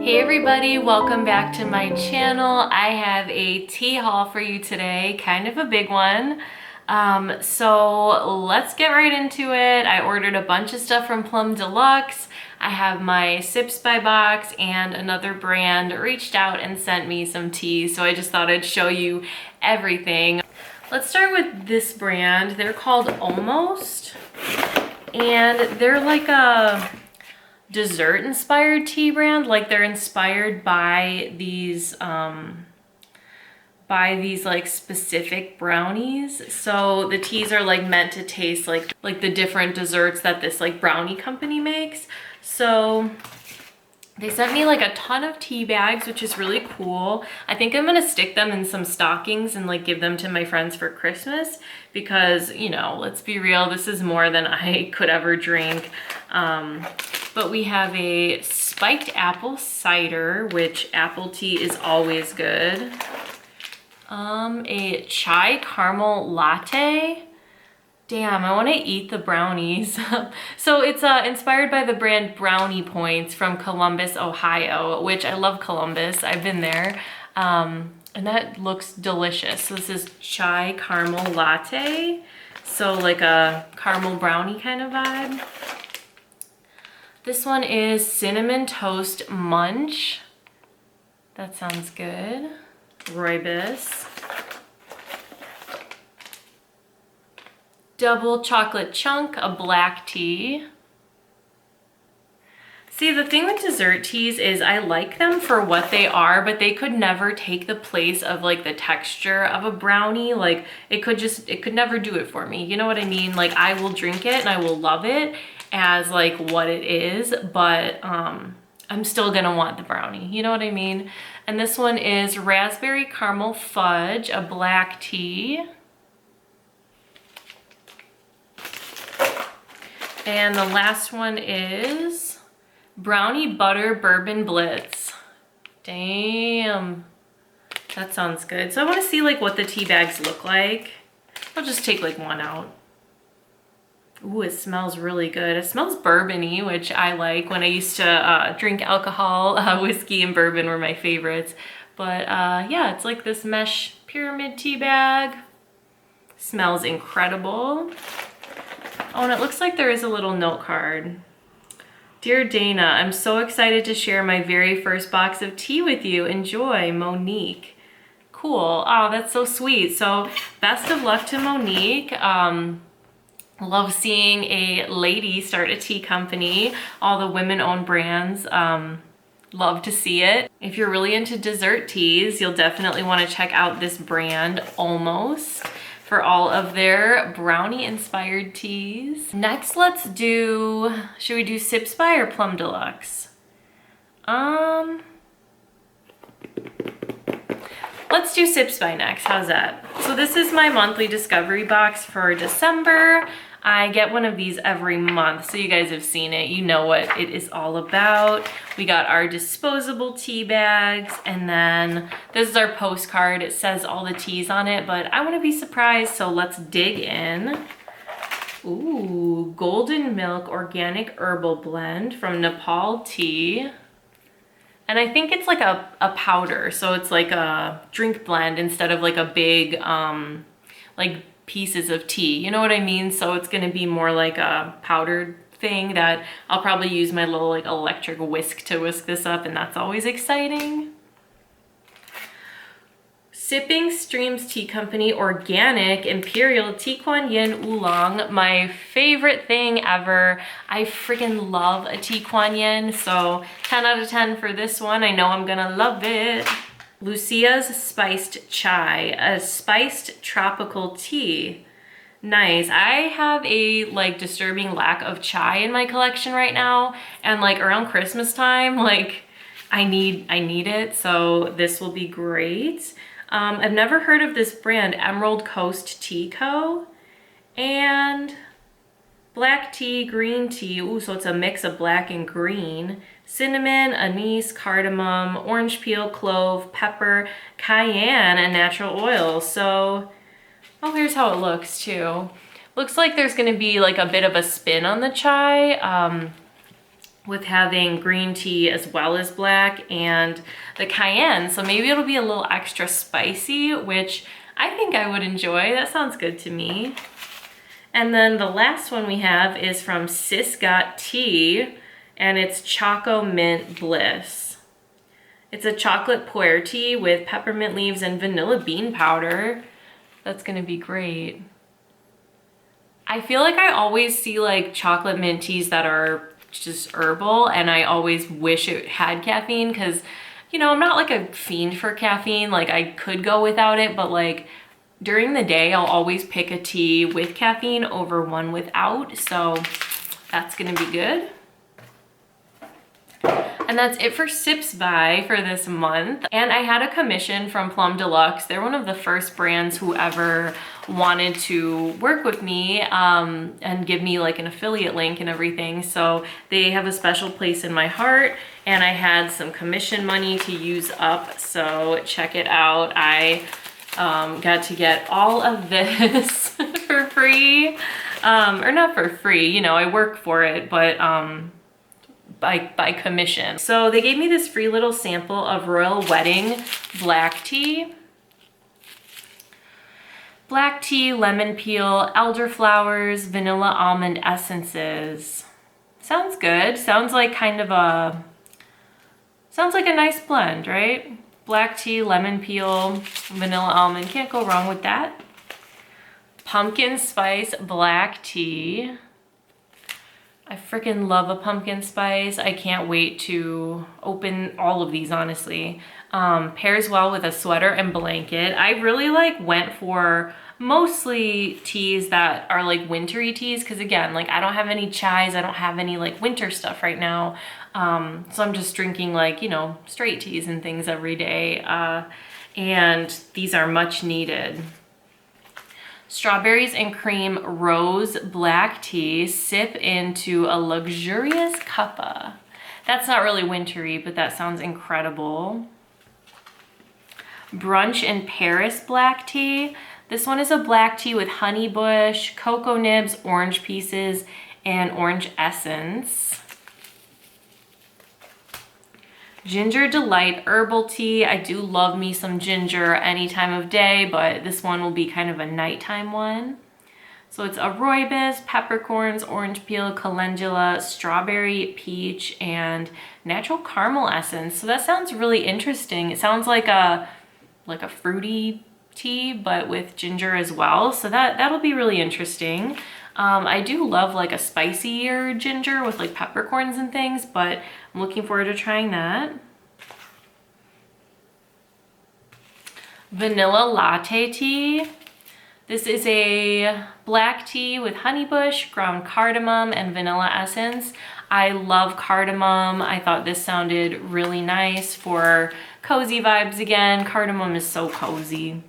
Hey everybody, welcome back to my channel. I have a tea haul for you today, kind of a big one. So let's get right into it. I ordered a bunch of stuff from Plum Deluxe. I have my Sips by Box, and another brand reached out and sent me some tea, so I just thought I'd show you everything. Let's start with this brand. They're called Almost, and they're like a dessert inspired tea brand. Like they're inspired by these like specific brownies. So the teas are like meant to taste like the different desserts that this like brownie company makes. So they sent me like a ton of tea bags, which is really cool. I think I'm gonna stick them in some stockings and like give them to my friends for Christmas because, you know, let's be real, this is more than I could ever drink. But we have a spiked apple cider, which apple tea is always good. A chai caramel latte. Damn, I want to eat the brownies. So it's inspired by the brand Brownie Points from Columbus, Ohio, which I love Columbus. I've been there. And that looks delicious. So this is chai caramel latte. So like a caramel brownie kind of vibe. This one is cinnamon toast munch. That sounds good. Rooibos. Double chocolate chunk, a black tea. See, the thing with dessert teas is I like them for what they are, but they could never take the place of like the texture of a brownie. Like it could never do it for me. You know what I mean? Like I will drink it and I will love it as like what it is, but I'm still gonna want the brownie. You know what I mean? And this one is raspberry caramel fudge, a black tea. And the last one is brownie butter bourbon blitz. Damn, that sounds good. So I want to see like what the tea bags look like. I'll just take like one out. Ooh, it smells really good. It smells bourbony, which I like. When I used to drink alcohol, whiskey and bourbon were my favorites. But yeah, it's like this mesh pyramid tea bag. Smells incredible. Oh, and it looks like there is a little note card. Dear Dana, I'm so excited to share my very first box of tea with you. Enjoy, Monique. Cool. Oh, that's so sweet. So best of luck to Monique. Love seeing a lady start a tea company. All the women-owned brands. Love to see it. If you're really into dessert teas, you'll definitely want to check out this brand, Almost, for all of their brownie inspired teas. Next, let's do, should we do Sips by or Plum Deluxe? Let's do Sips by next, how's that? So this is my monthly discovery box for December. I get one of these every month, so you guys have seen it. You know what it is all about. We got our disposable tea bags, and then this is our postcard. It says all the teas on it, but I want to be surprised, so let's dig in. Ooh, Golden Milk Organic Herbal Blend from Nepal Tea. And I think it's like a powder, so it's like a drink blend instead of like a big, like pieces of tea. You know what I mean? So it's gonna be more like a powdered thing that I'll probably use my little like electric whisk to whisk this up, and that's always exciting. Sipping Streams Tea Company Organic Imperial Tea Kuan Yin Oolong, my favorite thing ever. I freaking love a Tea Kuan Yin, so 10 out of 10 for this one. I know I'm gonna love it. Lucia's Spiced Chai, a spiced tropical tea. Nice. I have a like disturbing lack of chai in my collection right now, and like around Christmas time, like I need it, so this will be great. I've never heard of this brand, Emerald Coast Tea Co. And black tea, green tea. Ooh, so it's a mix of black and green. Cinnamon, anise, cardamom, orange peel, clove, pepper, cayenne, and natural oil. So, oh, here's how it looks too. Looks like there's gonna be like a bit of a spin on the chai. with having green tea as well as black, and the cayenne. So maybe it'll be a little extra spicy, which I think I would enjoy. That sounds good to me. And then the last one we have is from Tiesta Tea, and it's Choco Mint Bliss. It's a chocolate pu'er tea with peppermint leaves and vanilla bean powder. That's gonna be great. I feel like I always see like chocolate mint teas that are just herbal, and I always wish it had caffeine because, you know, I'm not like a fiend for caffeine. Like I could go without it, but like during the day, I'll always pick a tea with caffeine over one without. So that's gonna be good. And that's it for Sips By for this month. And I had a commission from Plum Deluxe. They're one of the first brands who ever wanted to work with me and give me like an affiliate link and everything. So they have a special place in my heart, and I had some commission money to use up. So check it out. I got to get all of this for free, or not for free, you know, I work for it, but by commission. So they gave me this free little sample of Royal Wedding black tea. Black tea, lemon peel, elderflowers, vanilla almond essences. Sounds good. Sounds like kind of a, sounds like a nice blend, right? Black tea, lemon peel, vanilla almond. Can't go wrong with that. Pumpkin spice black tea. I freaking love a pumpkin spice. I can't wait to open all of these, honestly. Pairs well with a sweater and blanket. I really like went for mostly teas that are like wintry teas, because again, like I don't have any chais, I don't have any like winter stuff right now. So I'm just drinking like, you know, straight teas and things every day. And these are much needed. Strawberries and cream rose black tea. Sip into a luxurious cuppa. That's not really wintry, but that sounds incredible. Brunch in Paris black tea. This one is a black tea with honey bush, cocoa nibs, orange pieces, and orange essence. Ginger Delight herbal tea. I do love me some ginger any time of day, but this one will be kind of a nighttime one. So it's a rooibos, peppercorns, orange peel, calendula, strawberry, peach, and natural caramel essence. So that sounds really interesting. It sounds like a fruity tea, but with ginger as well. So that'll be really interesting. I do love like a spicier ginger with like peppercorns and things, but I'm looking forward to trying that. Vanilla latte tea. This is a black tea with honeybush, ground cardamom, and vanilla essence. I love cardamom. I thought this sounded really nice for cozy vibes again. Cardamom is so cozy.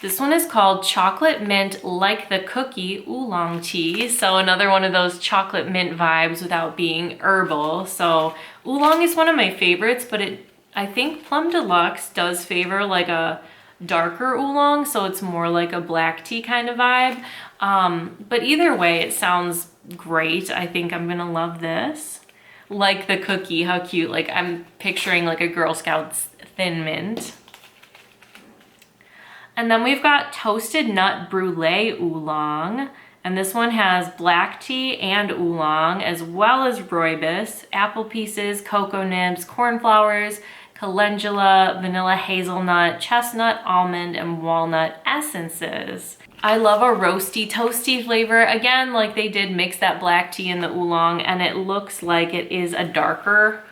This one is called Chocolate Mint Like the Cookie Oolong Tea. So another one of those chocolate mint vibes without being herbal. So oolong is one of my favorites, but I think Plum Deluxe does favor like a darker oolong, so it's more like a black tea kind of vibe. But either way, it sounds great. I think I'm gonna love this. Like the cookie, how cute. Like I'm picturing like a Girl Scouts Thin Mint. And then we've got Toasted Nut Brulee Oolong. And this one has black tea and oolong, as well as rooibos, apple pieces, cocoa nibs, cornflowers, calendula, vanilla hazelnut, chestnut, almond, and walnut essences. I love a roasty, toasty flavor. Again, like they did mix that black tea in the oolong, and it looks like it is a darker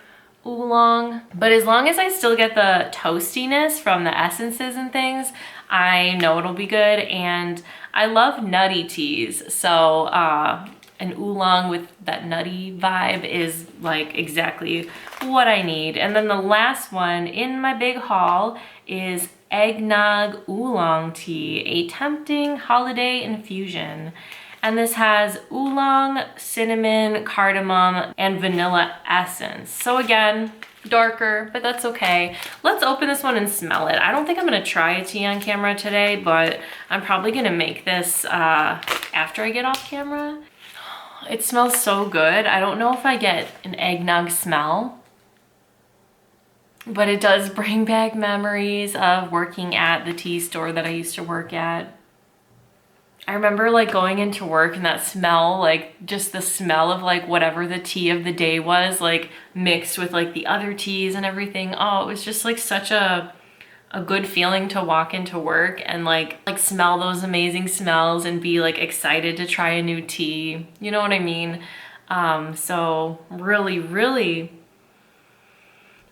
oolong. But as long as I still get the toastiness from the essences and things, I know it'll be good. And I love nutty teas, so an oolong with that nutty vibe is like exactly what I need. And then the last one in my big haul is Eggnog Oolong Tea, a tempting holiday infusion. And this has oolong, cinnamon, cardamom, and vanilla essence. So again, darker, but that's okay. Let's open this one and smell it. I don't think I'm gonna try a tea on camera today, but I'm probably gonna make this after I get off camera. It smells so good. I don't know if I get an eggnog smell, but it does bring back memories of working at the tea store that I used to work at. I remember like going into work and that smell, like just the smell of like whatever the tea of the day was, like mixed with like the other teas and everything. Oh, it was just like such a good feeling to walk into work and like smell those amazing smells and be like excited to try a new tea. You know what I mean? So really, really,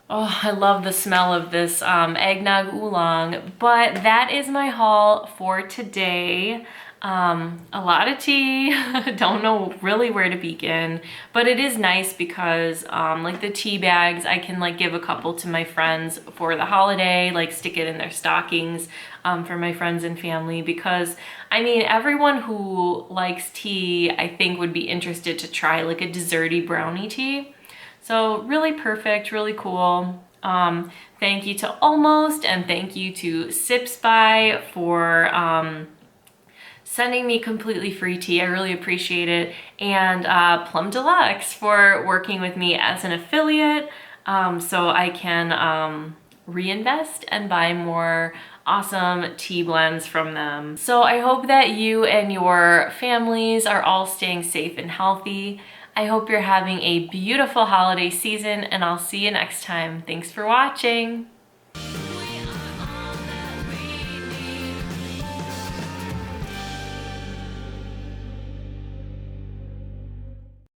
oh, I love the smell of this eggnog oolong. But that is my haul for today. A lot of tea. Don't know really where to begin, but it is nice because like the tea bags, I can like give a couple to my friends for the holiday, like stick it in their stockings for my friends and family, because I mean, everyone who likes tea, I think would be interested to try like a desserty brownie tea. So really perfect, really cool. Thank you to Almost, and thank you to Sips By for sending me completely free tea. I really appreciate it. And Plum Deluxe for working with me as an affiliate, so I can reinvest and buy more awesome tea blends from them. So I hope that you and your families are all staying safe and healthy. I hope you're having a beautiful holiday season, and I'll see you next time. Thanks for watching.